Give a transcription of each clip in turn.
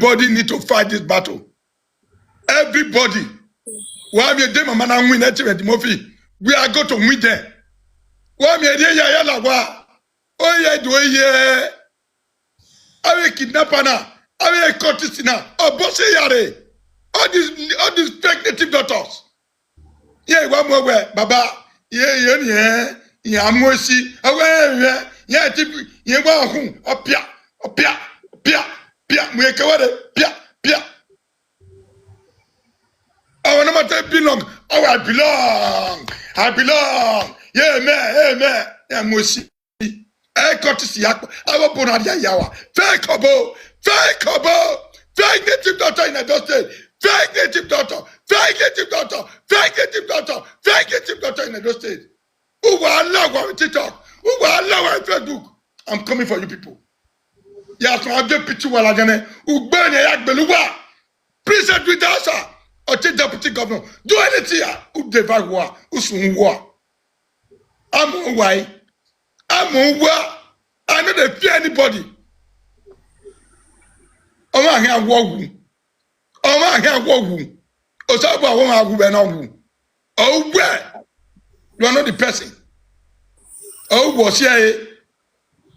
Everybody need to fight this battle. Everybody. Why me dem man win that we are going to win them. Why me dey ya la wa? Oh yeah, do yeah. Avec kidnapper na, avec courtesy na. Oh bossy yare. All these fake native doctors. Yeah, one more way, Baba. Yeah. Mosi. Yeah, tip. Yeah, one pia. We pia. I want to belong. Oh, I belong. Yeah, man. Yeah, Mosi. I got to see. I will put on yawa. Fake native doctor in the state. Fake native doctor in the state. Who will allow on TikTok? Who will allow on Facebook? I'm coming for you people. Yes, I have picture while I can. Who burn a yak beluwa? Please set with us. Or take deputy governor. Do anything. Who divide war? Who soon war? I'm on why. I know they fear anybody. Oh my hand war. Osaba won't have no. Oh, where? You are not the person. Oh, was here.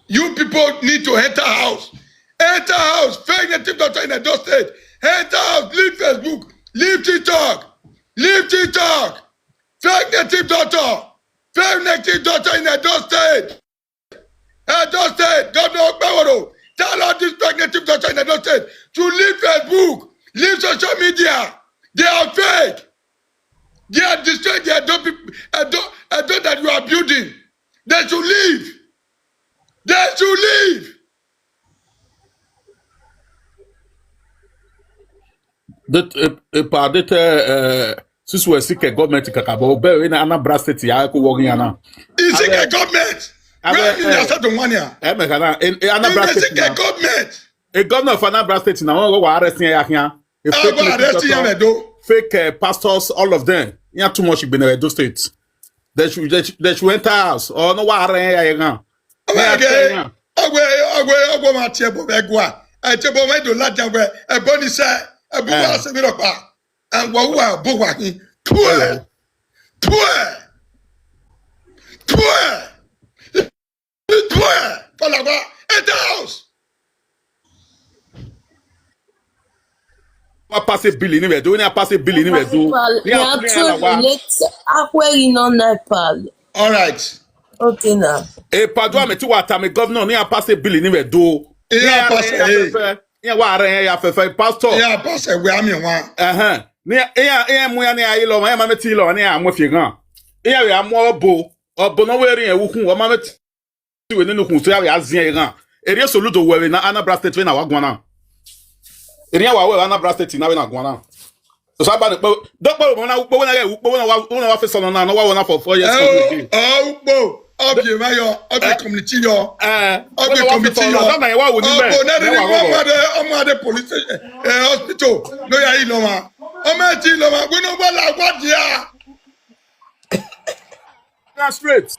You people need to enter house. Fake native doctor in the state. Enter house. Leave Facebook. Leave TikTok. Fake native doctor in the state. Governor Bawaro. Tell all these fake native doctor in the state to leave Facebook. Leave social media. They are fake. They are destroying the adult that you are building. They should leave. Since we seek a government kakabo, be in Anambra State ya ko working ana. Is it a government? Where is the one here? Anambra State government. A governor of Anambra State now go arrest ya here. Fake pastors, all of them. You too much in Edo State. They should enter house or no wa I passe bill ni do ni passe bill ni do all right. Okay now. E padua me ti wata me governor ni passe bill ni do. Yeah, passe. Yeah, wa ren ya fefe pastor. Yeah, passe we am wan. Ni mu ya ni ayi lo ma me ti lo ni amofie gan. Yeah, we am obo no we rin ewukun o ma me ti we ni nukun so ya we azien gan. Ere so Loadooh we na Anambra State we na wa gwana. Ere wa we Anambra State na we na gwana. So about the doctor when I face on now no for 4 years. Community yo. Community yo. Police hospital. No ya iloma. We no what dia. That's straight.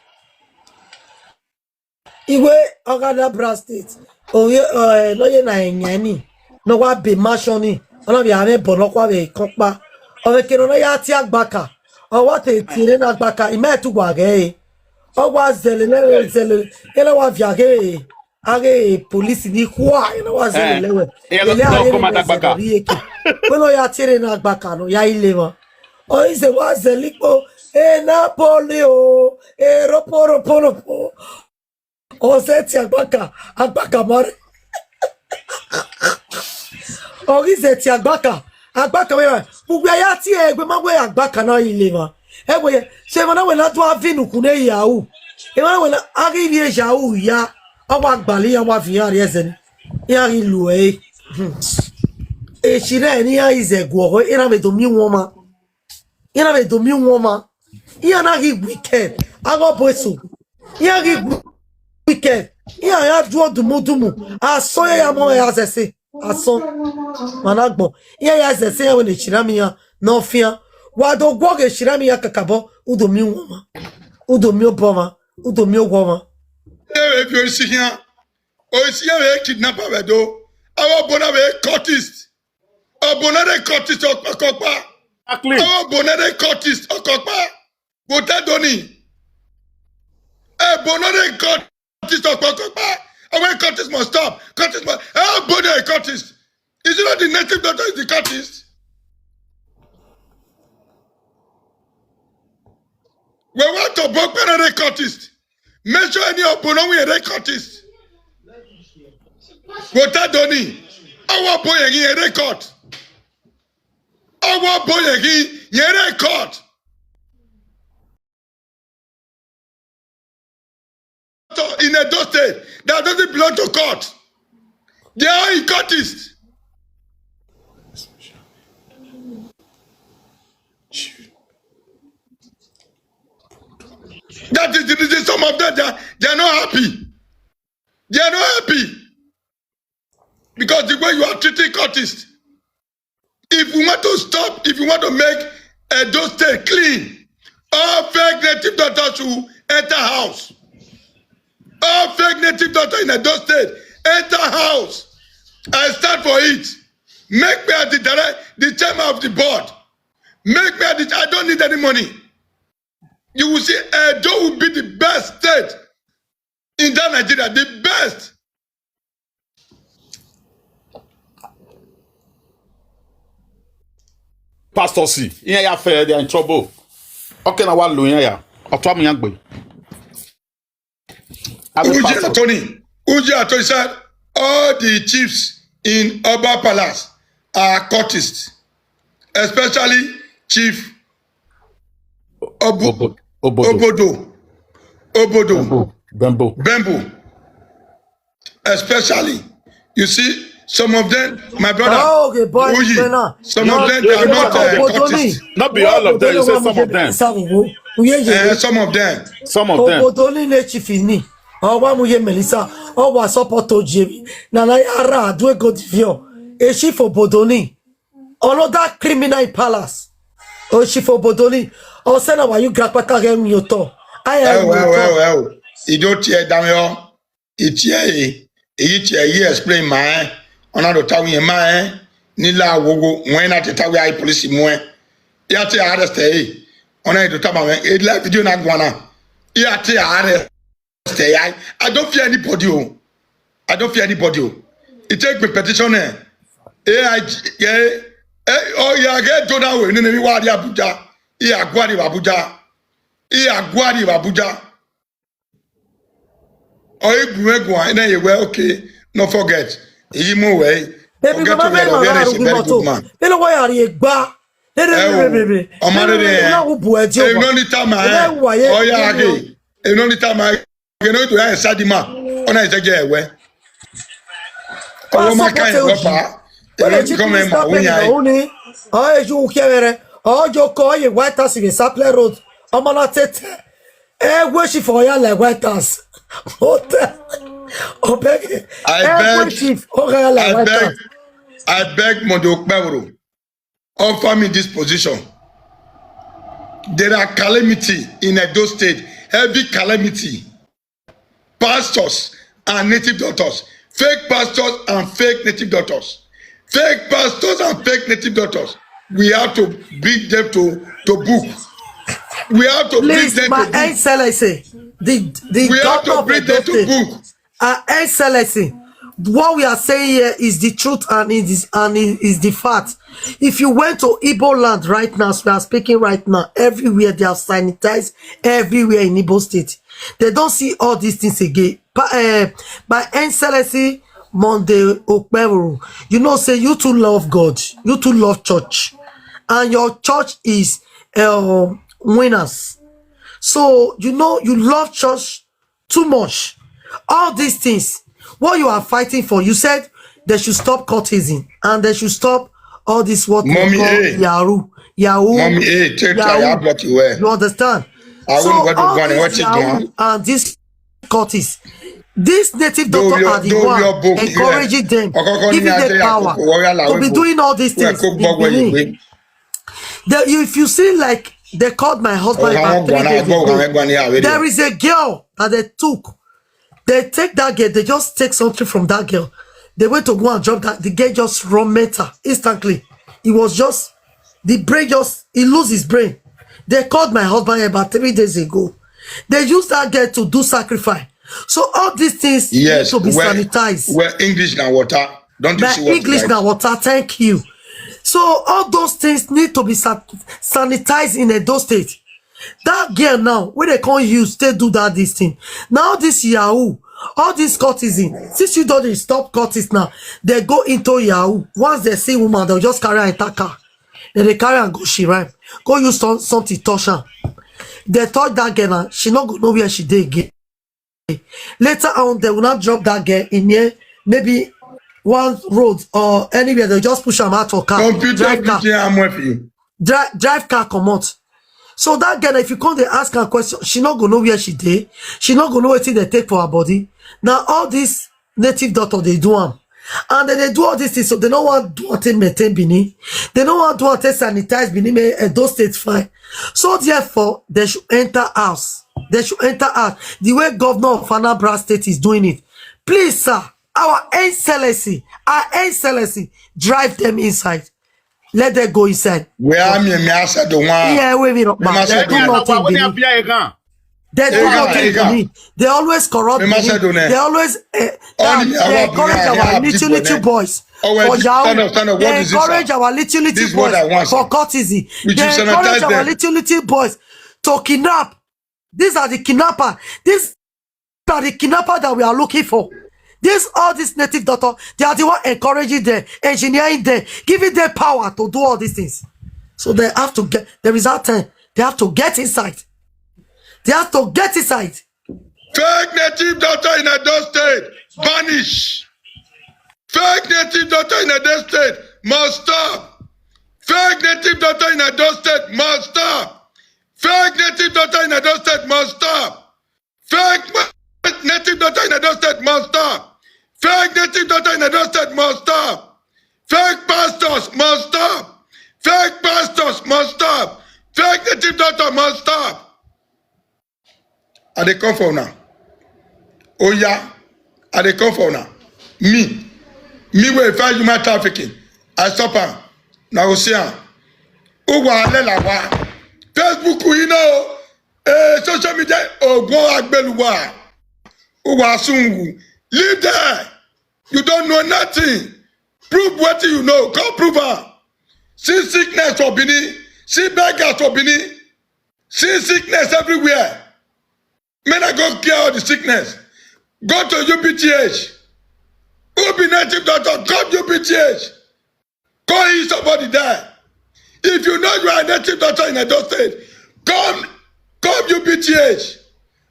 Iwe Anambra State. Lawyer na enyani. No wa be mashoni. Ona bi ame bonokwa be kokpa o kero na ya ti agbaka o wa te tire na agbaka ime tu gwa ge o wa zele ele wa viage age police ni kwa ele wa zele lewe ele a komanda agbaka kono ya tire na agbaka no ya ile mo o ise wa zele po Napoli o roporo o se ti agbaka mare Orise ti agbaka we gbogbo aya ti egbe ma we agbaka na ile ma egbe se mo na we na to avinu kun e yahu e ma we na ari ri yahu ya owa agbali ya wa fi ari ese ni ya ri lu e shire ni ya izegwo ira me do mi won ma ya na ri weekend ago boso ya ri weekend ya duo dumu aso ya mo ya sese aso managbo ya zese ya we chirami ya no fia wa do gwoge chirami ya kakabo udomi woma udomi oboma udomi ogwoma if you see here o si ya kidnapper we do Our bonnet cultist. Our bonnet cultist Okopa. Exactly. Our bonnet cultist Okopa. Botadoni. A bonnet cultist Okopa. Our cultist must stop. Cultist must. Our bonnet cultist. Is it not the native daughter is the cultist? We want to book a cultist. Make sure any opponent we a cultist. Botadoni. Our boy again a record. Our boy again a record. In a state that doesn't belong to court. They are in cultists. That is the reason some of them they are not happy. They are not happy because the way you are treating cultists. If you want to stop, if you want to make a state clean, all fake native daughters will enter house. All fake native daughters in a state enter house. I stand for it. Make me as the chairman of the board. Make me as I don't need any money. You will see Edo will be the best state in that Nigeria, the best. Pastor C, yeah, ya fair, they're in trouble. Okay, now what lawyer ya? Otwa mi yangbe. Uji Atoni said all the chiefs in Oba Palace are cultists, especially Chief Obodo. Bembo. Especially, you see, some of them, my brother, okay, boy, Uji, some of them they are not cultists. Not be all of them, you say some of them. Some of them. Some of them. Obodoni ne chifini. Owa muye Melissa. Owa support Ojebi. Nana yara do go divio. A chief Obodoni. Another criminal in palace. O chief Obodoni. O sena wa you grandpa game yoto. Well. You don't tear down your. It's here. Explain my. On a town in my. Nila wogo when at the tower I police more. Yate arrest on a to tama it like video na guana. Yate arrest I don't fear anybody. I don't fear anybody. It take me petition oh yeah get to now we ni wa di Abuja. Agwari Abuja. Oh you na you well okay no forget. Imo way. Baby mama very good man. Hello why are you gba? Baby. No need time oh yeah again. No need time you know to have Sadima. On a jege we. Oh my kind of papa. Come in my own. Oh you kere. Oh you call you White House in Sapler Road. Omana tete. Worship for ya like White House. Oh beg. I beg Mondo Okpeboro. Offer me this position. There are calamity in Edo State. Heavy calamity. Pastors and native daughters. Fake pastors and fake native daughters. Fake pastors and fake native daughters. We have to bring them to book. We have to bring them to book. Excellency, we have to bring them to book. Excellency, what we are saying here is the truth and it is the fact. If you went to Igbo land right now, as we are speaking right now, everywhere they have sanitized, everywhere in Igbo State. They don't see all these things again. By Excellency Monday Okpeboro, you know, say you too love God, you too love church, and your church is winners. So you know you love church too much. All these things, what you are fighting for, you said they should stop cultism and they should stop all this what we call Yahoo. Mommy, you understand? So all this Yahoo and this cultists, this native doctor are the one encouraging them, giving them power to be doing all these things. If you see, like they called my husband about 3 days ago, there is a girl that they took. They take that girl, they just take something from that girl. They went to go and drop that. The girl just run mental instantly. It was just, the brain just, he lose his brain. They called my husband about 3 days ago. They used that girl to do sacrifice. So all these things need to be sanitized. Where English now water. Don't you see what English now water, thank you. So all those things need to be sanitized in Edo State. That girl now, where they can't use, they do that this thing. Now this Yahoo, all this courtesan, since you don't stop courtesy now, they go into Yahoo. Once they see woman, they'll just carry her in car. Then they carry and go she right. Go use something touch her. They touch that girl now, she not go know where she did again. Later on, they will not drop that girl in here, maybe one road or anywhere. They'll just push her out for car. Computer drive car come out. So that girl, if you come to ask her a question, she not gonna know where she did. She not gonna know what they take for her body. Now all these native doctor they do them, and then they do all these things. So they don't want to do anything maintain Bini. They don't want to do anything sanitize Bini. Those states fine. So therefore, they should enter house. They should enter house. The way Governor of Anambra State is doing it. Please, sir, our excellency, drive them inside. Let them go inside. Where am I? Said the one. Yeah, we will not. They do nothing. They do nothing. They always corrupt. They always encourage our little boys for Yahoo. They encourage our little boys for courtesy. They encourage our little boys to kidnap. These are the kidnappers. These are the kidnappers that we are looking for. All these native doctors, they are the one encouraging them, engineering them, giving them power to do all these things. So they have to get, there is that time, they have to get inside. They have to get inside. Fake native doctor in Edo State, vanish. Fake native doctor in Edo State, must stop. Fake native doctor in Edo State, must stop. Fake native doctor in Edo State, must stop. Fake native doctor in Edo State, must stop. Fake native doctor in Edo State must stop. Fake pastors must stop. Fake pastors must stop. Fake native doctor must stop. Are they come for now? Oh yeah, are they come for now? Me will find human trafficking. I stop her. Now we see her. Uwa lelawa. Facebook, you know, social media. Oh, go agbeluwa. Uwa sungu. Live there. You don't know nothing. Prove what you know. Come prove her. See sickness for Bini. See beggars for Bini. See sickness everywhere. Men are going to cure all the sickness. Go to UPTH. Who be native doctor? Come UPTH. Go heal somebody there. If you know you are a native doctor in Edo State, come UPTH.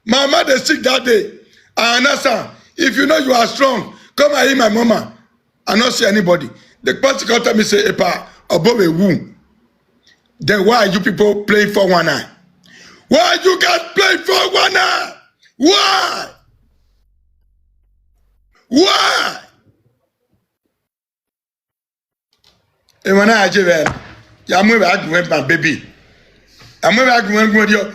My mother sick that day. I understand. If you know you are strong, come and hear my mama. I not see anybody. The pastor come tell me say, "Epa, above a womb." Then why are you people playing for one eye? Why you guys play for one eye? Why? Why? And when I give it, I'm going my baby. I'm going to go with you.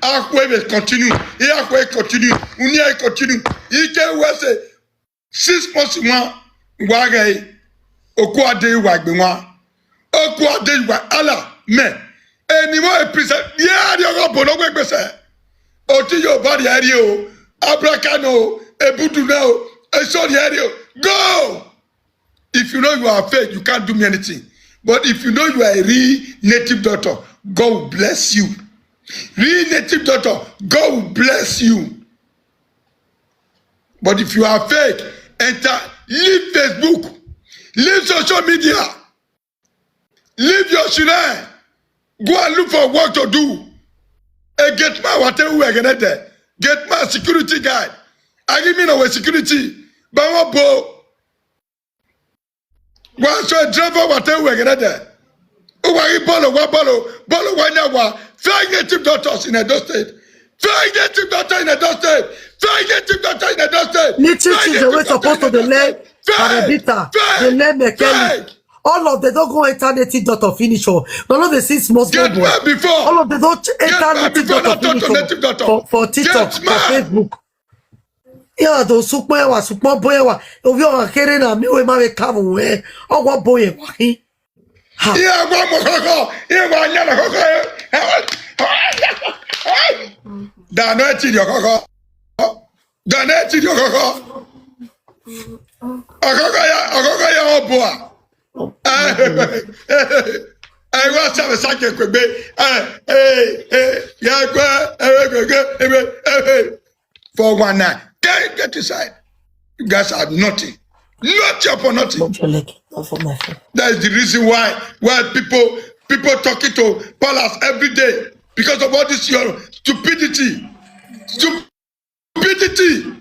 Akwe continue. He akwe continue. Unia continue. He can say 6 months more. Wagay. Okwa de wagbewa. Okwa de wa ala me. Anymore a present. Yeah, you go bono gbese. Oti your body area. Abracano. Ebudu now. Sorry area. Go. If you know you are fake, you can't do me anything. But if you know you are a real native doctor, God will bless you. Real native doctor, God will bless you. But if you are fake, enter, leave Facebook, leave social media, leave your shrine, go and look for work to do. And get my whatever we're gonna do. Get my security guard. I give me no security. But what bo? One so driver whatever we're gonna do. Bolo wanyawa. Fake native doctors in Edo State. Fake native doctor in Edo State. Fake native doctor in Edo State. Little children were supposed to the leg Arabita, the leg mechanic. All of them don't go enter native doctor finish or none of the 6 months get mad before. All of them don't enter native doctor finish for TikTok, for Facebook. Yeah, those super boy, if you are carrying a meal, my come away, or what boy, ha. Yeah, one more cocoa. Yeah, one yellow cocoa. Don't eat your cocoa. Don't eat your cocoa. A cocoa, oh boy. I was having a second quick bit. For 1 night. Get inside. You guys are nothing. Not up for nothing. Not for my friend. That is the reason why people talking to Palace every day because of all this your stupidity. Stupidity.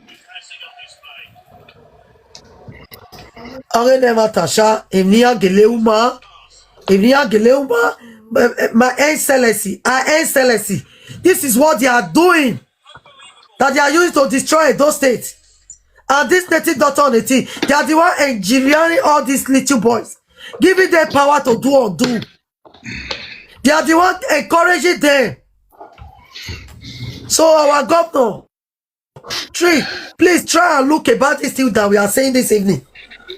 Are never Tasha, Emnia Geleuma, my excellency, This is what they are doing. That they are using to destroy those states. And this native daughter on the team, they are the one engineering all these little boys, giving them power to do or do. They are the one encouraging them. So our governor, please try and look about this thing that we are saying this evening.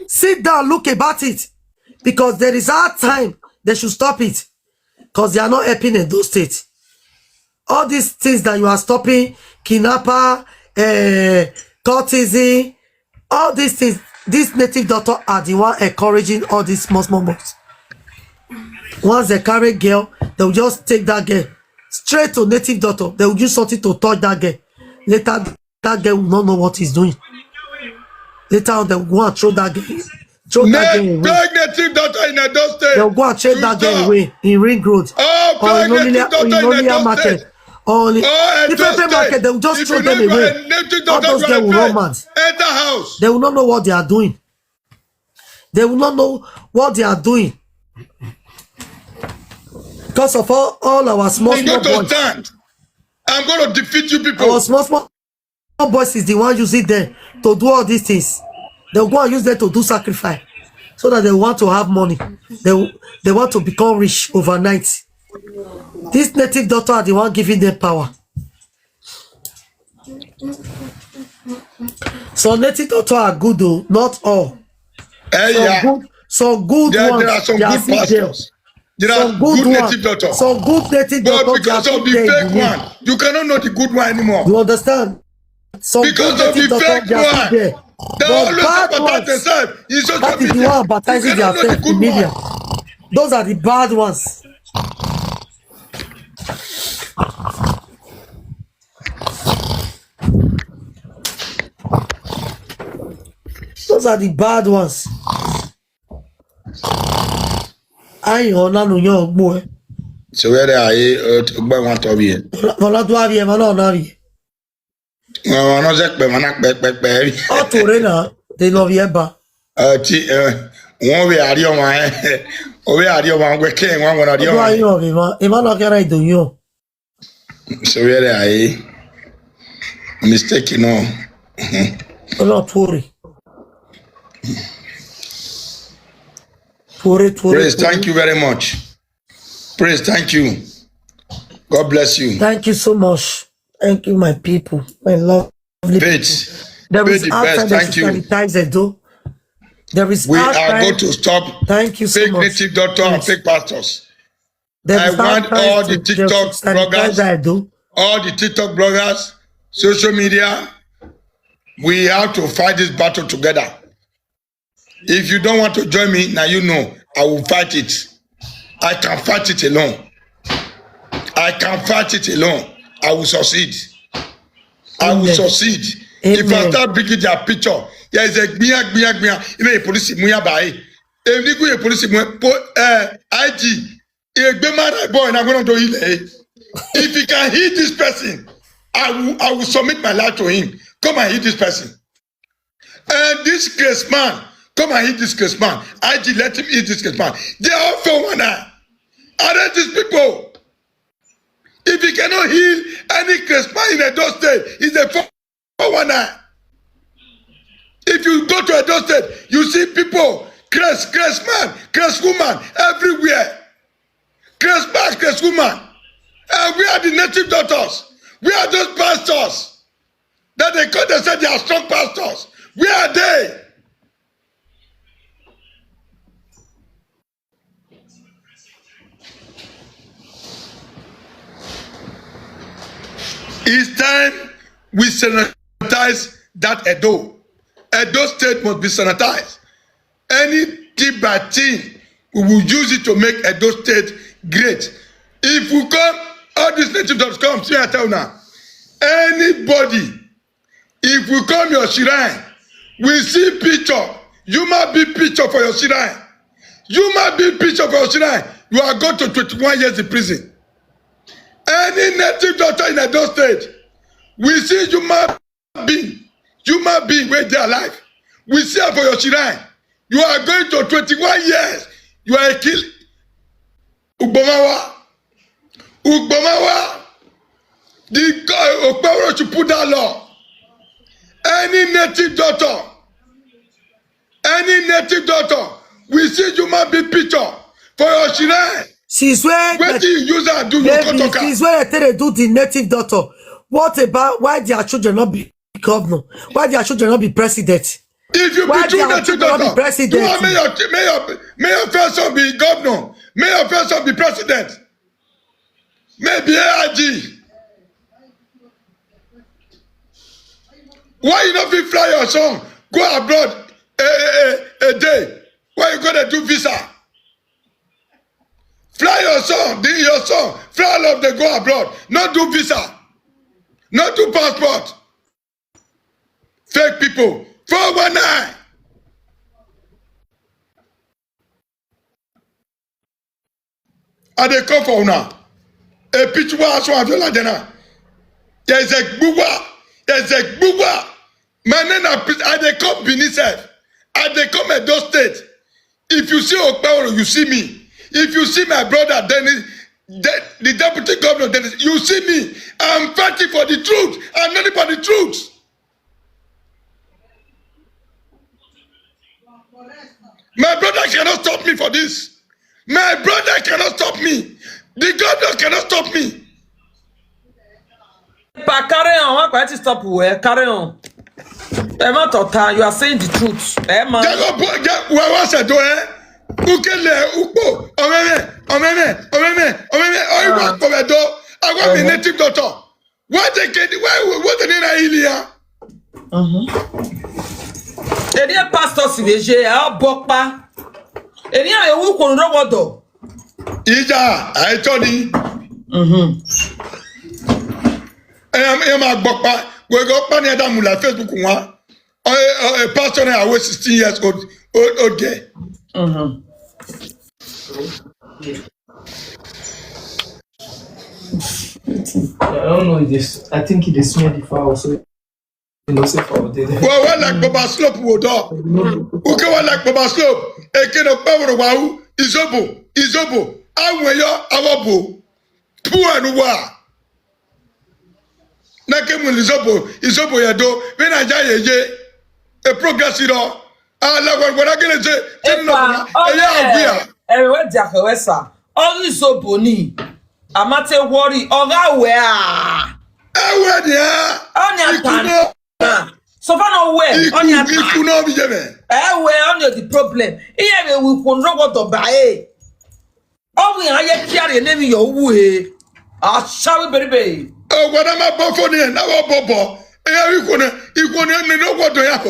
Sit down, look about it. Because there is hard time, they should stop it. Because they are not helping in those states. All these things that you are stopping, kidnapper, courtesy, all these things, these native doctors are the one encouraging all these small boys. Once they carry girl, they will just take that girl straight to native doctor. They will use something to touch that girl. Later, that girl will not know what he's doing. Later on, they will go and throw that girl. Native doctor in Edo State. They will go and chase that girl away in Ring Road. Oh, native doctor in Edo market. State. Or different market, they will just throw them away. All those girls will run mad. Enter house. They will not know what they are doing. They will not know what they are doing. Because of all our small boys. I'm going to defeat you people. Our small boys is the one using them to do all these things. They will go and use them to do sacrifice. So that they want to have money. They want to become rich overnight. This native doctor are the one giving them power. So native doctor are good though, not all. Some good ones. There are some good pastors. There are good native doctors. Some good native doctors. But because of the fake one, you cannot know the good one anymore. You understand? Some because of the fake one. They always advertise themselves. That is the one advertising themselves in media. Those are the bad ones. Those are the bad ones. I don't know. So where are you? Want to be? They love you, ba. One way are you, man? Over are you, man? We can't one of you. Emmanuel, can I do you? So where are you? Mistaken, no. Not worry. Praise, thank you very much. Praise, thank you. God bless you. Thank you so much. Thank you, my people. My lovely Faith. There is the best. Thank you. There is we are going to stop thank you so fake much. native doctor and fake pastors. I want all the TikTok bloggers, all the TikTok bloggers, social media. We have to fight this battle together. If you don't want to join me, now you know I will fight it. I can fight it alone. I can fight it alone. I will succeed. I will succeed. Amen. If I start bringing their picture, there is a gbia. Even a police muya by. If you go a police IG, a gbema boy, and I'm going to do it. If he can hit this person, I will submit my life to him. Come and hit this person. And this case man, come and hit this case man. IG, let him hit this case man. They are all for one eye. Arrest these people. If he cannot heal any case man in Edo State, he's a 419. If you go to Edo State, you see people, craze man, craze woman, everywhere. Craze man, craze woman. And we are the native daughters. We are those pastors. that they call themselves they are strong pastors. Where are they? It's time we sanitize that Edo. Edo state must be sanitized. Any tip by thing, we will use it to make Edo state great. If we come, all these native dogs come, see I tell you now. Anybody, if we come your shrine, we see picture, you might be picture for your shrine. You might be picture for your shrine. You are going to 21 years in prison. Any native daughter in Edo state, we see human being where they are alive. We see her for your shrine. You are going to 21 years. You are a kill. Ugbomawa. The Okpero should put that law. Any native daughter, we see human being picture for your shrine. She's where What do you use her do? she's where they do the native daughter. What about why their children not be governor? Why their children not be president? If you be true native daughter, you want may your first son be governor, may your first son be president, maybe AIG. Why you not be fly your son, go abroad a day? Why you gonna do visa? Fly your son, fly all of them go abroad, not do visa, not do passport. Fake people, 419. And they come for now. A picture was one of the Ladena. There's a booba. My name and they come beneath self. And they come at those states. If you see Okpero, you see me. If you see my brother, then the deputy governor, then you see me. I'm fighting for the truth. I'm not for the truth. My brother cannot stop me for this. My brother cannot stop me. The governor cannot stop me. But carry on, why to stop where? Carry on. Emma Tota, you are saying the truth. Emma. What's I doing? Ukele, Ukpo, Omeme. I work for a door. I want my native daughter. What they get? What the name Any pastor siveje a bokpa. Any a who kon robodo. Ija, I told you. I am a bokpa. We go pan yada mula Facebook one. A pastor I was 16 years old girl. I don't know this. I think it is smelled the foul, so you know, say foul. Well, like Baba Slope would up. Who can like Baba Slope? A kind of power of wow, Izobo. I wear your abo. Poor and wa. Nakem Izobo Yado, when I die a progressive. I love what I can say. Everywhere Jacowesa. Only so boni. Amate worry. Oga where? On your so far no way. On your where on the problem. Here we can robot to buy. Oh, we are yet carrying name your way. Shall we baby? Oh, what am I buffering now, Bobo? You couldn't know what to have.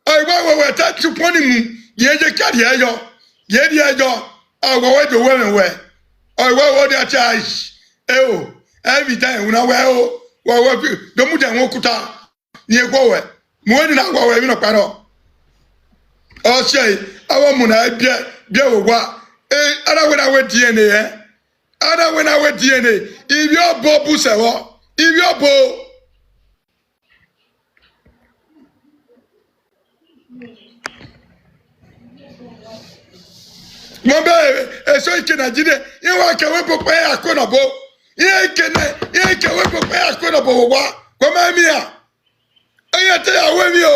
I want to put him. Ye carry yo. Ye yo. I want to women wear. I want their charge. Every time when I wear, the Mutan Wokuta, near Gowe, more than I go in a panel. I'll say, I want Muna, Biawa, I don't when I went DNA, I don't when I went DNA. If you're Bob Busawa, if you're Bo. Mambe, so you can Nigeria. You want to wait for a corner bow. You can wait for a corner bow. Come on, Mia. I tell you, when you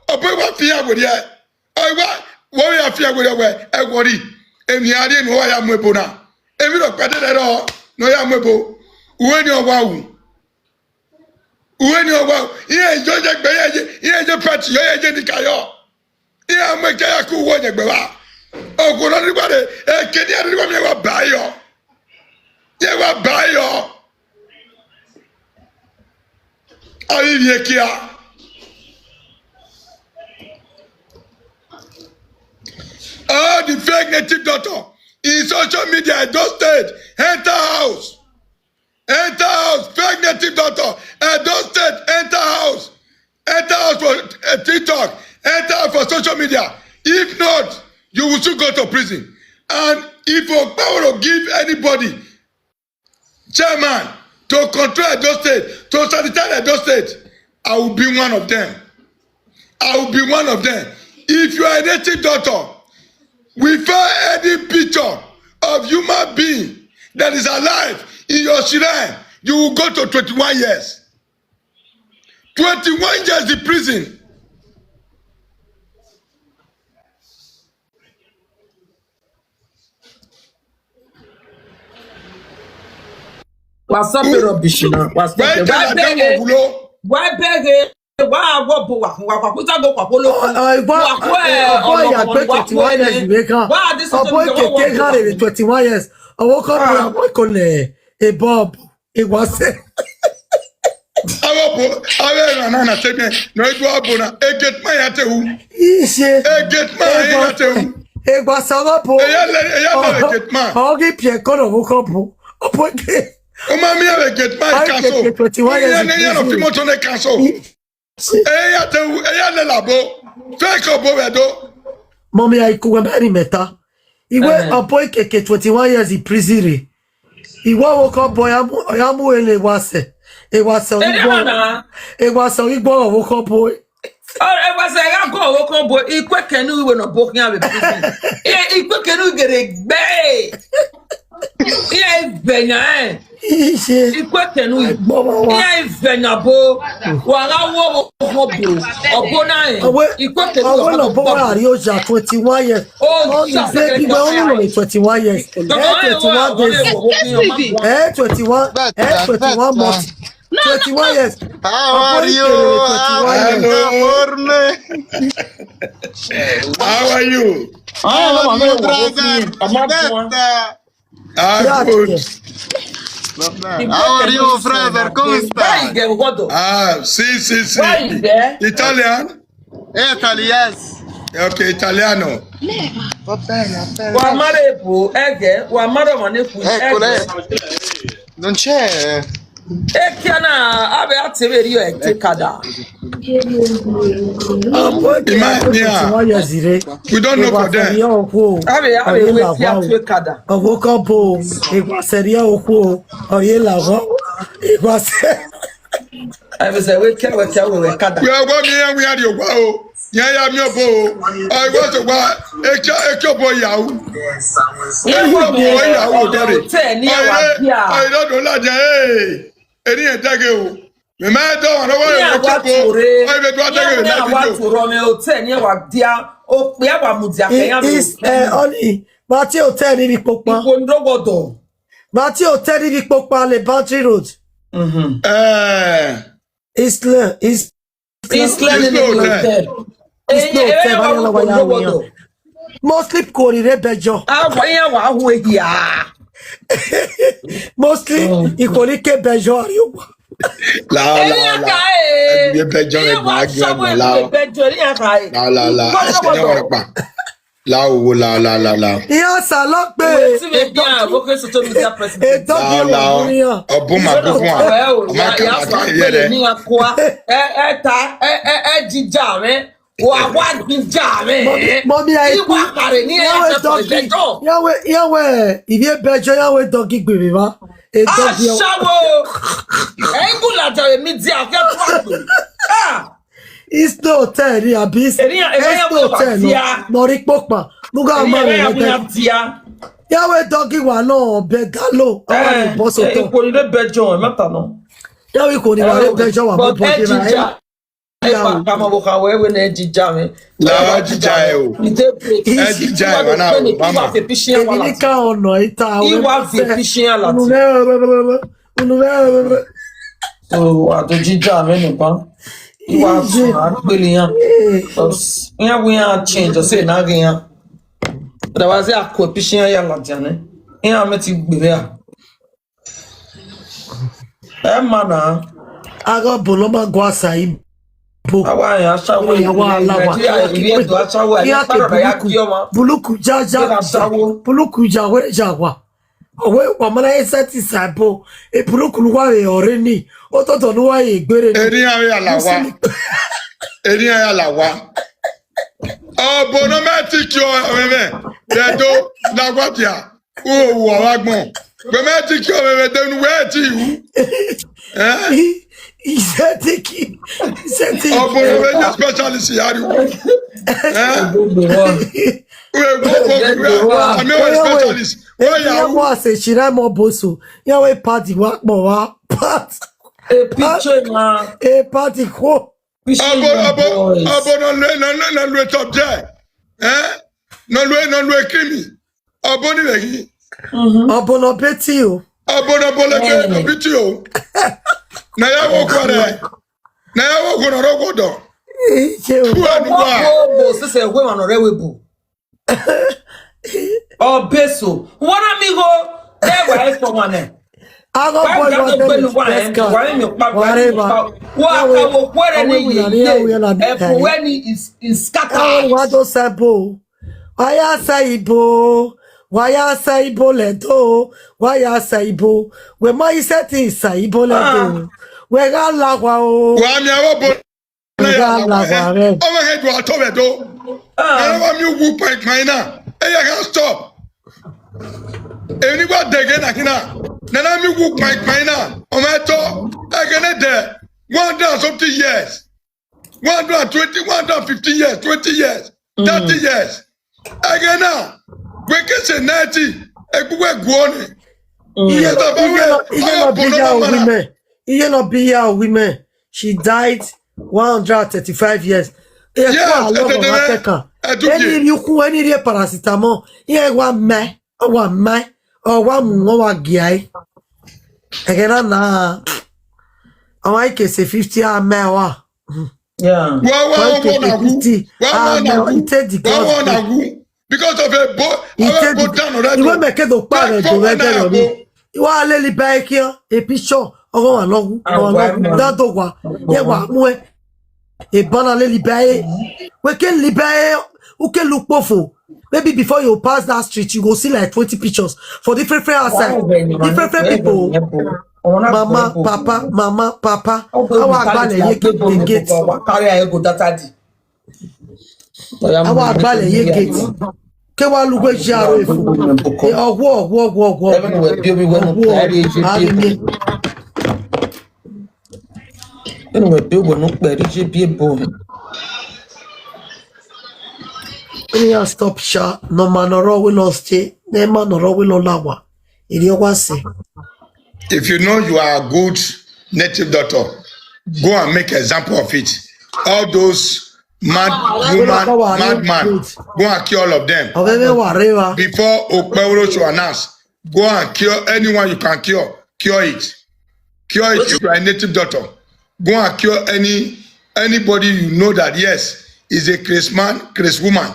a boy fear with you. I want warrior fear with you. I worry. And you are in who I am with Bona. Every look better at all. No, I am with Bo. When you're wow. When you go, here Georgia Baye, here the party, here the Kayo. Here make a cool one. Oh, go on, everybody. Can you remember Bayo? You were Bayo. Alivier. All the fake native doctor in social media, Edo State, enter house. Enter house, fake native doctor, Edo State, enter house. Enter house for TikTok, enter house for social media. If not, you will still go to prison. And if your power to give anybody, chairman, to control Edo State, to sanitize Edo State, I will be one of them. I will be one of them. If you are a native doctor, without any picture of human being that is alive in your shrine, you will go to 21 years. 21 years in prison. What's up, rubbish? What's up? Why beg? Why go for Why 21 years. I woke up on a Bob. It was Mommy, I could marry meta. He went a boy 21 years in prison. He woke up boy. I'm when it was a Igbo woke up boy. I was like, I go woke up boy. He quick canoe when a booking out of prison. He quick canoe get a bay. Yeah, Benya. He quick canoe. Yeah, Benabo. While I walk Obona. He quick canoe. 21 years. Oh, baby, only 21 years. 21 days. 21 months. 21 years. How are you? How are you? Good. How are you, brother? Come stai? Sì. Italian? Italy, yes. Ok, italiano. Va bene. Ecco lei. Non c'è. E chiana ave a severio e te cada. We don't know for them. Ave we tia te kada. Avocapo, seria oku, oyela, it was. I was a we tia we kada. We are going we are your wow. Yeah, me bo. I want to buy a boy yaw. I don't know that. Hey. Any attack you. Me ma don't know why you go. I be do attack only Matthew Hotel in Popa. Matthew Hotel in Popa, le Battery Road. Island mostly corire bejo. Mostly ikorike bejo ariwa. La. Yes, I love Mommy, I Yahweh, if you bet Yahweh doggy griva, a dog. It's no ten, yeah, beast. It's no ten, Moric Pokma, Muga, Yahweh doggy one, no, Begalo, boss of the bedjo, Matano. Yahweh could have bedjo. Kama boka wewe na ejijame la ejijao ejijao na mama nika ono ita iwa vipishin ala So I do ginger many pan. You want to billion. Yeah, we are change or say again. But was a coefficient ya latiane. Yeah, I met you there. Mana. I got Boloma Guasa. Buluku jawa owe wamana esati sabo e buluku luwa e oreni ototo luwa e gbere ni eri aya lawa obono metiki o meme dedo lagwatia o wo awagbon be metiki o meme denu we ti hu Isatiki. Obono meje specialist yari wo we specialist ya wa se shira mo boso ya we party wa mo wa part e picture na e party ko obono no le top there no le krimi oboni legi obono beti o obono bole beti o na ya wo kware na ya wo ko no rogodo bo se se we man ore we bu oh beso one amigo there were for one I go boy when is scattered. What do sample? Why say ibo ledo? Why say ibo? When my set is say ibo ledo. We got lagwa o. Wa mi awo bo. Overhead wa to bedo. I never knew who point mine now. Hey, I can't stop. Anybody again, I cannot. Nana mi who point mine now. On my top, I can there. 100 years. 120, 150 years, 20 years, 30 years. Again now. We can say 90. Women. She died 135 years. Any paracetamol. Here one guy. Again na. I can say 50 mewa. Yeah. Because of a boat, you won't make it the parent to read me. You are Lily back here, a picture. Oh, no, that dog. Yeah, a banana lily bay. We can libe. Who can look powerful? Maybe before you pass that street, you go see like 20 pictures for different outside, different people. Mama, papa. How are the gate? Our ballet gate. Kewa lugwe jaro efu. Ogwo. Stop shot. No manoro we lost it. No manoro we lo lawa. If you know you are a good native doctor, go and make example of it. All those madman, go and kill all of them. Before Okpeworo to announce, go and cure anyone you can cure. Cure it. Cure it if you are a native doctor. Go and cure anybody you know that yes, is a Chris man, Chris woman.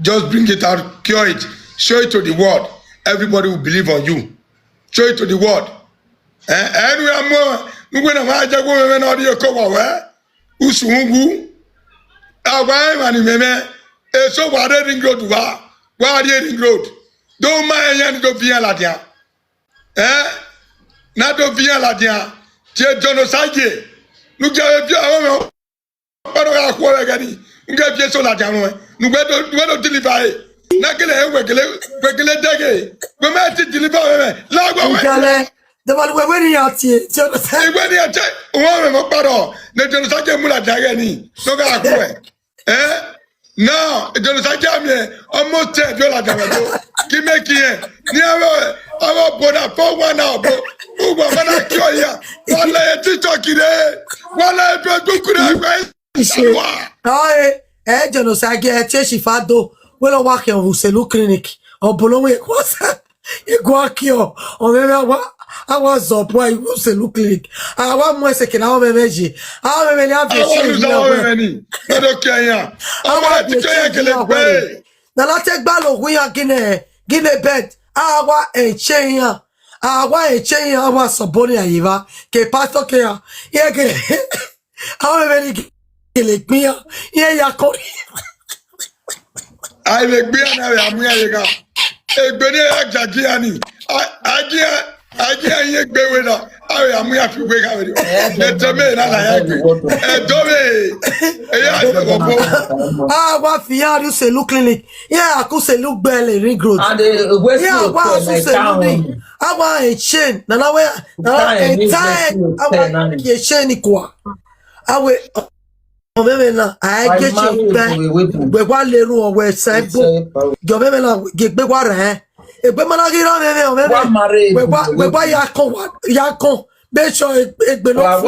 Just bring it out, cure it, show it to the world. Everybody will believe on you. Show it to the world. Anyway, more Usungu. Why man meme so what ring road wa ring road do ma yan do bien la dia na do bien la dia tie genocide nu ga bi awon paro ga ko we gani nga bi so la dia no nu gbe do deliver na kele wegele dege we ma ti deliver we la gbo we the one we ni ati genocide we ni ati won me paro na genocide mu la dia ni so ga ko we now genocide me almost $10 damage ki make here ni our border for 1 hour bro ugbo mana kio ya wala TikTok ire wala Facebook ire genocide che si fa do we lo wa ke o selu clinic o bolowe ko sa Iguakio, or maybe I was up why you say look like. I want more second, how many how many have you seen? I want to say, now let's take Ballo, we are Guinea bed. I want a chain. I want a chain. I want some body. Iva, que pasto que ya, que how many like me? Yeah, I make me and I am here. Egbeni Ajagiani. Agia yek bewena. I am here to wake up. Netame na la yek. Edome. What fear you say look clinic? Yeah, I could say look belly ring road. And the Yeah, what you say look. I want a chain. Now where? A time. I want a chain equal. I will. I get you back. We want little or where side book. Government get big water, eh? If we man get on there, we buy Yakon. Be sure it be not.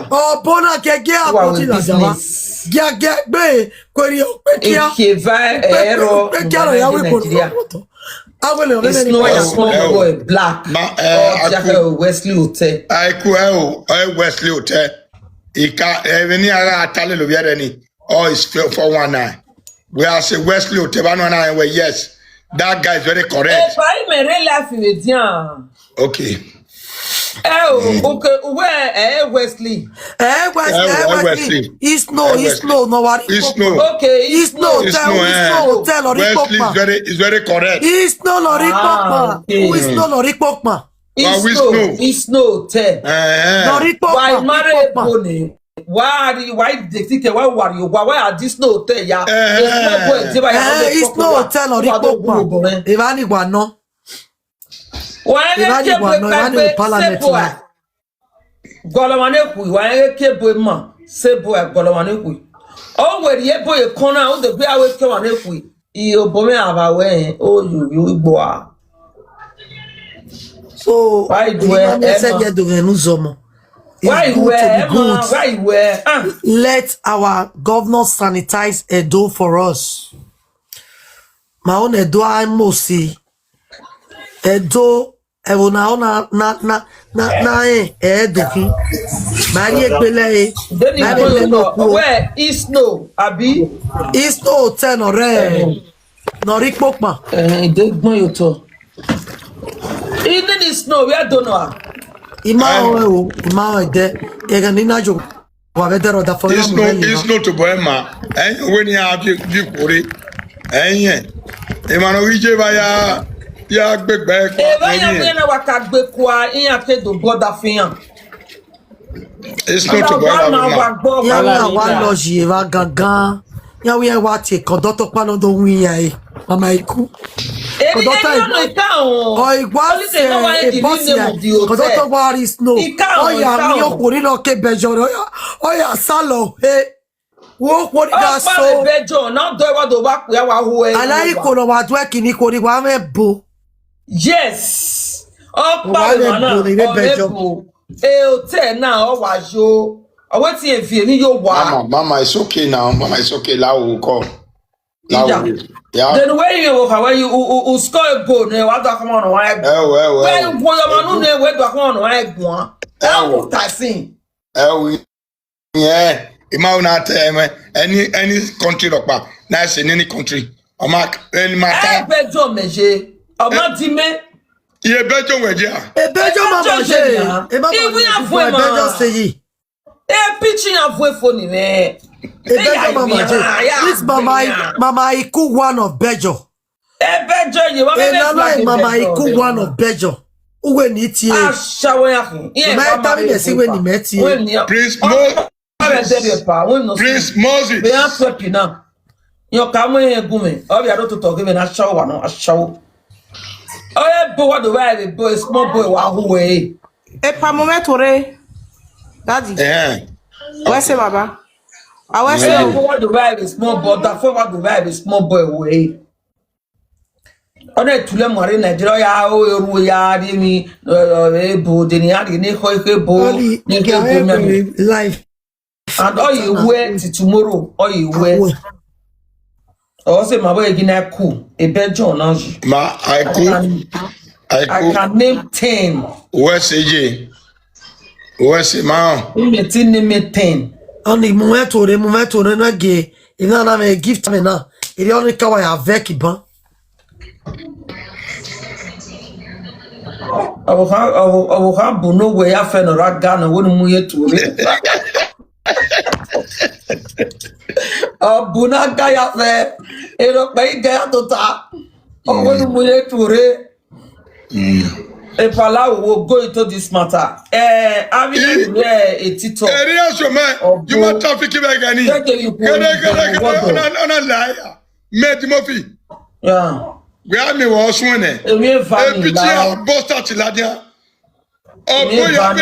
Oh, Bona get up. Get be. Query. It's no small boy black. Wesley Hotel. I could Wesley Hotel. Any other talent of any or is 419. We are say Wesley or Tebano, yes, that guy is very correct. Okay. Okay, where Wesley? Wesley. It's no, no what? It's no. Okay, it's no. Tell Wesley is very correct. It's no Loripokma. It's no Loripokma. It's no tell. Why marry Bonnie? Why they think why are this no hotel? Yeah, it's no hotel or Ripokma. Ivani Guano. Why they parliament? Golomaneku, why keep man? Say boy, Golomaneku. Oh, where the boy corner on the way I will come on if you bomb our way. Oh, you boy. So, why let our governor sanitize Edo for us. My own Edo I mosi. Edo Edo where is no Abi? Is no ten or no Ripokma. Even the snow, we are don't know. Ima de eganina jo wa vedero da for it's no to boema and when you have you puri and emano wije ba ya gbegbe ko ni na wa ka gbe kwa in ake do border fian it's not to boema ya wa lo ji va gangan ya we wa ti conductor pa no do win ya e mama iku conductor war is no oya mi okuri lo ke bejo oya salo wo ko da so bejo na do wa do ba pe wa ho alai ko lo wa do kini ko ri wa me bo yes o pa na bejo hotel na o wa jo what if you mama it's okay now mama it's okay la will come. Yeah. Then where you score a goal, what do I come on? Where you go, where do I come on? Where go? Yeah. Imagine any country like that. Nice in any country. Any matter. Belgium, monsieur. Belgium, pitching of way for me. This mama iku one of Bejo. Belgium, you want mama iku one of Bejo. Uwe ni tie. Prince Moses. Be am prepping now. Yo kamu egume. Obi ado to talk even a show one a show. Oh, boy, what the way boy small boy wa hu we. E pa moment ore. Daddy. Where's your baba? I was saying, what the vibe is small boy. That for what the vibe is small boy way. On a tule mori Nigeria o ya di mi bo de ni adi ni ko bo ni ke bo mi life. And all you wear till tomorrow, all you wear. say my boy again cool. A bed John now. I can name 10. Where's AJ? Where's man? Name 10. Only momento na gay. If not have a gift me now. It only kawa avec ban. I will have no way I fell or I gun and wouldn't move to it. Buna guy up there. It may get to top. I wouldn't move to it. If Allah will go into this matter, I mean, a title. You want traffic again? On a liar. Made Murphy. Yeah. Where me was one. A picture boss at Ladia. Oh, boy, I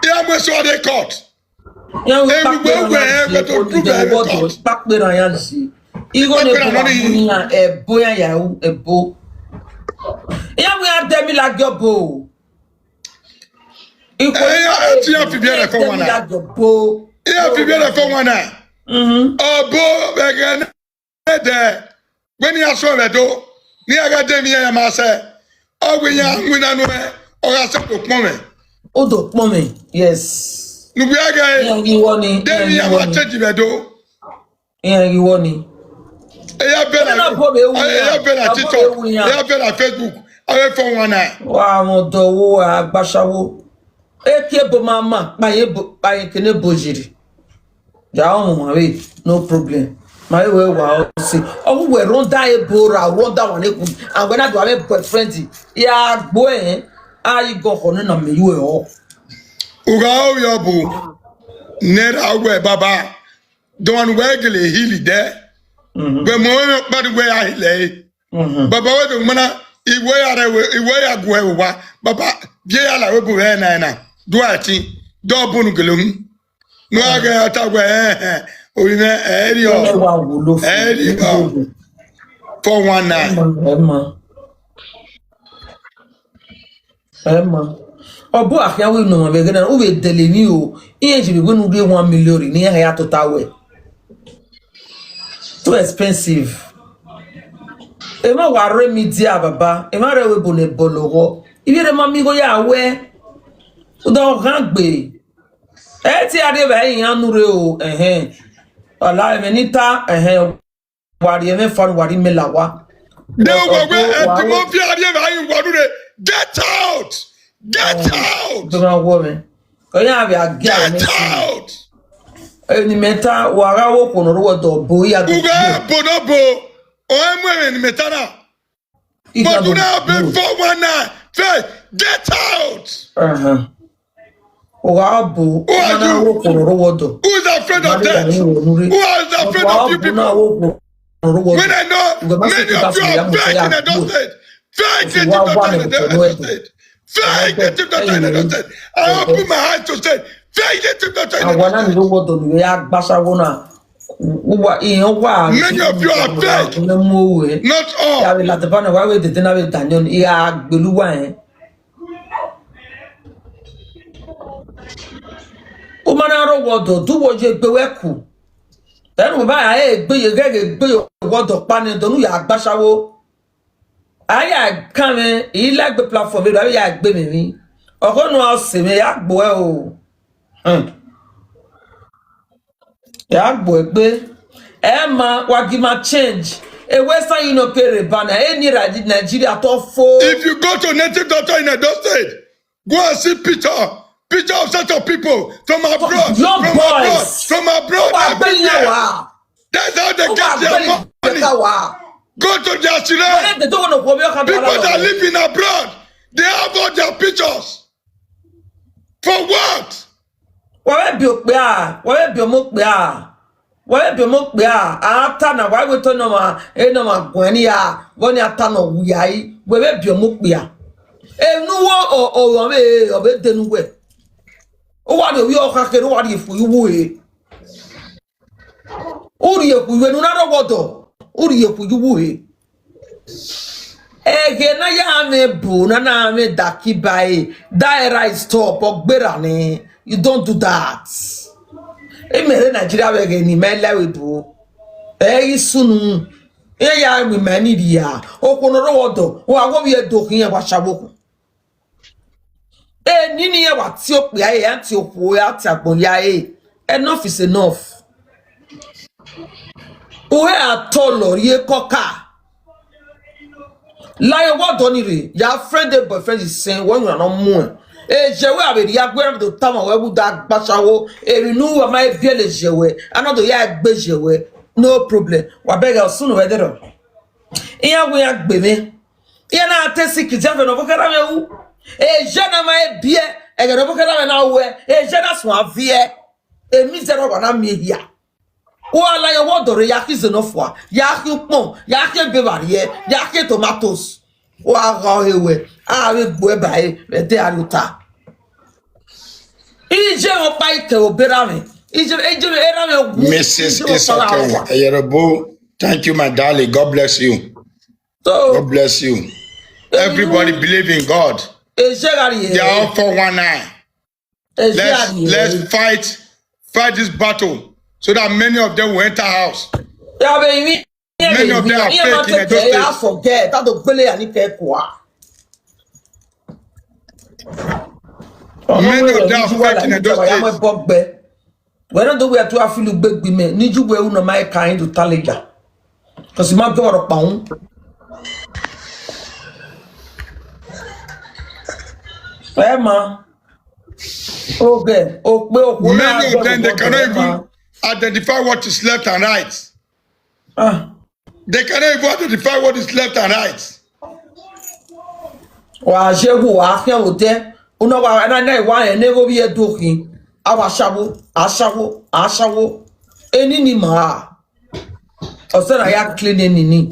yeah, we saw the court. Yeah, we back there. Even a boy, a bow. Yeah, we have them like your bow. You have to be a phone one. You have to be a phone one. Oh, boy, again. There. When you saw the door, near Academia, Massa. Oh, we don't know. Or I said, moment. Odo mommy, yes. Nubiaga, you want it. Then you have to take it. Yeah, you want it. I have been at TikTok. I have been at Facebook. I have found one eye. Wow, the war, Bashawo. Ekebo mama, by Kenebojiri. Down, no problem. My way, wow, see. Oh, we won't die, Bora, run down, and when I do have a boyfriend, yeah, boy. I go on and me you all. Ugao yobu. Nera we baba. Don't weggle hilly there. But more but where I lay. Baba we mana iwe agwe baba bia la we bu na do ati do bunu gelum. No aga atagwe o ina eri for one night. Obu ahia we no be gana o be deleni o iye ji be gonu de 1 million ni ahia total we too expensive e ma ware media baba e ma re we bo ne bolowo ibi re ma mi go ya we o do kan gbe e ti ade ba yin anu re o ala e menita wari e me fan wari me lawa de o gbe e ti mo fi ade ba yin wadu re. Get out! Get out! Don't woman. Get out! Any meta, Warawo, Konodo, Boya, Bonobo, or I'm wearing Metana. But do not be 419. Get out! Who is afraid of death? Who is afraid of you people? When I know many of you are begging and don't say it. Fake it, fake it, I open my eyes to say, fake it, many of you are fake, not all. Do what you do. Then we buy a water panel, don't you? Bashawo. I come he like the platform, I gbe me. Oko no house me ya gbo e o. Ya gbo egbe. E ma wa give ma change. E Western Union pay ban any Nigeria to fo. If you go to native doctor in Edo State, go and see picture of such of people from abroad, from abroad. That's how they get their money. Go to their children. People that live in abroad, they have all their pictures. For what? Why be after na why we to no ma gwani ya woni ata no wuyai we be mokpia enuwo o me obedenu we o wa de wi o ka kere wa de fu iwu e ori eku we nu na rogodo ori eku iwu e na ya me bu na me dakibai. That stop ogberani. You don't do that. Emere Nigeria we ni mele we bu. Sunu. Ya we mani dia. Okunoro wodo. Wa go bi edokin ya washaboku. Nini ya wati opi ya anti opo ya ati agbon ya enough is enough. Uwe atolo ye koka. Like what donire your friend and boyfriend is saying when you are not more. Jewe abedi ya gwe do tama we bu da gbasawo renew my biele jewe another ya gbe jewe no problem wa bega sunu we dero iya we ya gbe me iya na atesi kijafe no bokara me wu jena my bie e ga no bokara me na we jena so avie mi zero wa na me hia wala ya wodoro ya kizenofwa ya kupon ya ke bevarie ya ke tomatoes wa ga hewe we gbo bae le de aluta ije o pa ite obera me ije era me Mrs. Isaka Yerebo, thank you my darling, God bless you. So God bless you. Everybody believe in God. They are all for one eye. Let's fight this battle so that many of them will enter house. Many of them are fake in those states. Forget that the belly and Many of them are fake in those states. We don't do we have to have feel big women. Need you wear no my kind to Talaga. Because you might go on a pound. Emma. Okay. Many of them, they cannot even identify what is left and right. They cannot even identify what is left and right. Wa jehu ahia wote uno wa na wa nego bi edokin ashawo eni ni ma osena ya clean eni ni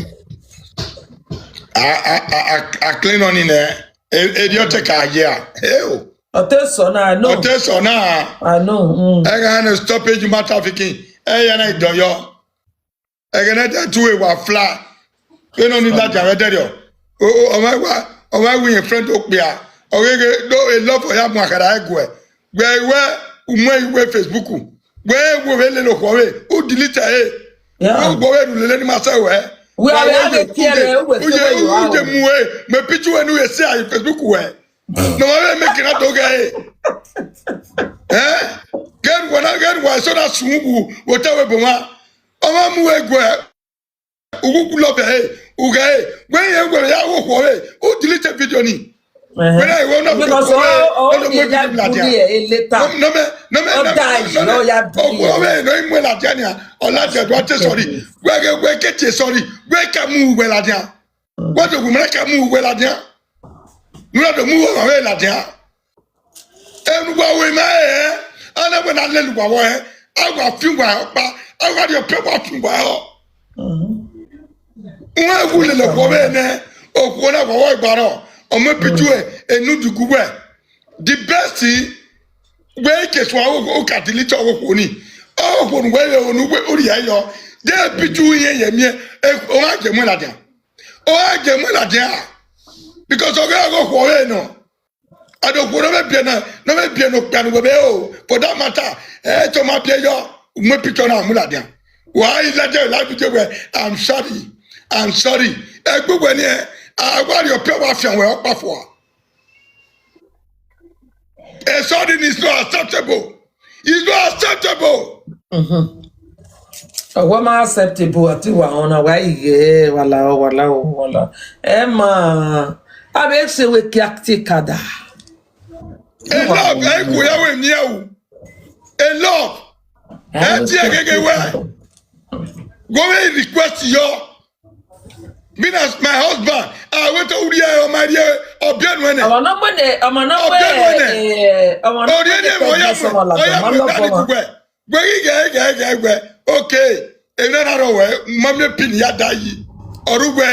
I clean on in there. Idiotic idea. Hell. Oteso na I know. I can stop it, you matter trafficking. And I do yo. I can enter two way fly. You don't need that already. Oh my way, friend up there. Okay, no, a love for him, Makara. Where Facebook? Where we little who delete it? Yeah. Go ahead and let him myself. We are having me picture when we say Facebook where. No, I'm making that okay. Get one so that swoo, whatever, Boma. I'm a go. Who love it? Okay, when you go, who deleted video? When I want to because the best thing where case wa ka delete o ni o ko we onu we ori ayo de pitu ye mi o ma je mo la dia because o ga go ko we no ado ko no me bia no plan we be o for that matter to ma bia yo mo pitu na mu la dia why la dia la bi je we I'm sorry gbogbo ni agwari o pe wa fi an we o pa fo a sudden is not acceptable. It's not acceptable. What ma acceptable ati wa ona wa iye wala. Emma, abe se we ki akti kada. A love, go ya we ni o. A love. Ati agege we. Go me request yo. Me as my husband, I went to Uria or my dear or Bianwene. I'm not okay, another way, Mamma Pinyadai or Uwe,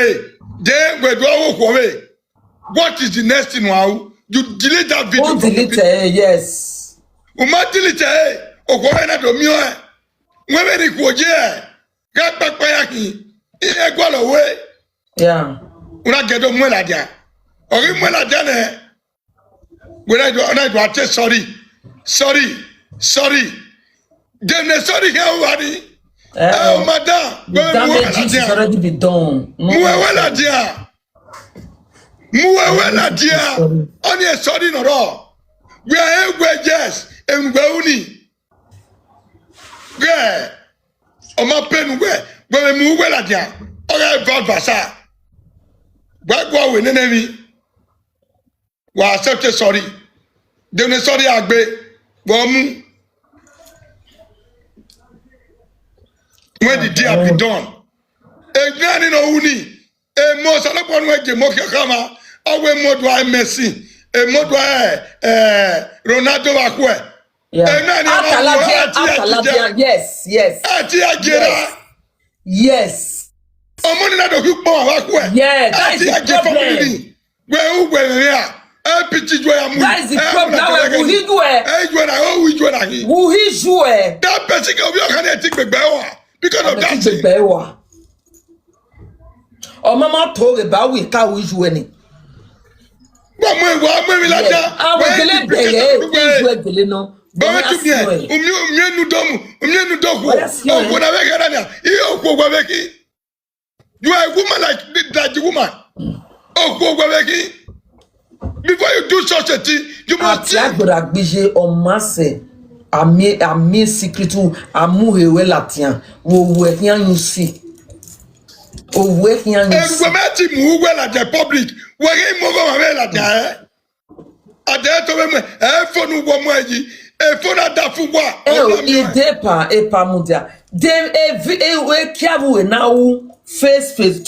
then we go away. What is the next thing now? You delete that video. Delete it, yes. Uma delete it, or go ahead to me. Women equal, yeah. Got back by Aki, it go away. Yeah. Una gedo mwela dia. Ori mwela dia ne. Wena do ate sorry. Dene sorry here wadi. Madam, the damage is already been done. Mwela dia. Oni e sorry no ro. We are yes, and Goni. Gay. On my pen, where we move well at ya. All right, Valbasa. What go with enemy? Well, accept sorry. Then sorry, Agbe. When the deal be done. A granny no uni. A most of the one way the Mokama. Awe modwa Messi. A modwa Ronaldo Akwe. Ataladian, yes. Yes. Omoni na do hukpo Akwe. Yeah, that is the problem. Where that is the problem. Now who he do Who he do that person can be because of that thing. Oh, mama told about we can't wish you any. But when we like that, I will delay no. But to me, you are a woman like the woman. Oh, before you do such a thing, you must think. On masse, a me secret, a mouhe latian, will work you see. Oh, working and move well at the public. Where move well at the at the phone woman, a phone at the football. Oh, depa, mudia. They a careful now face.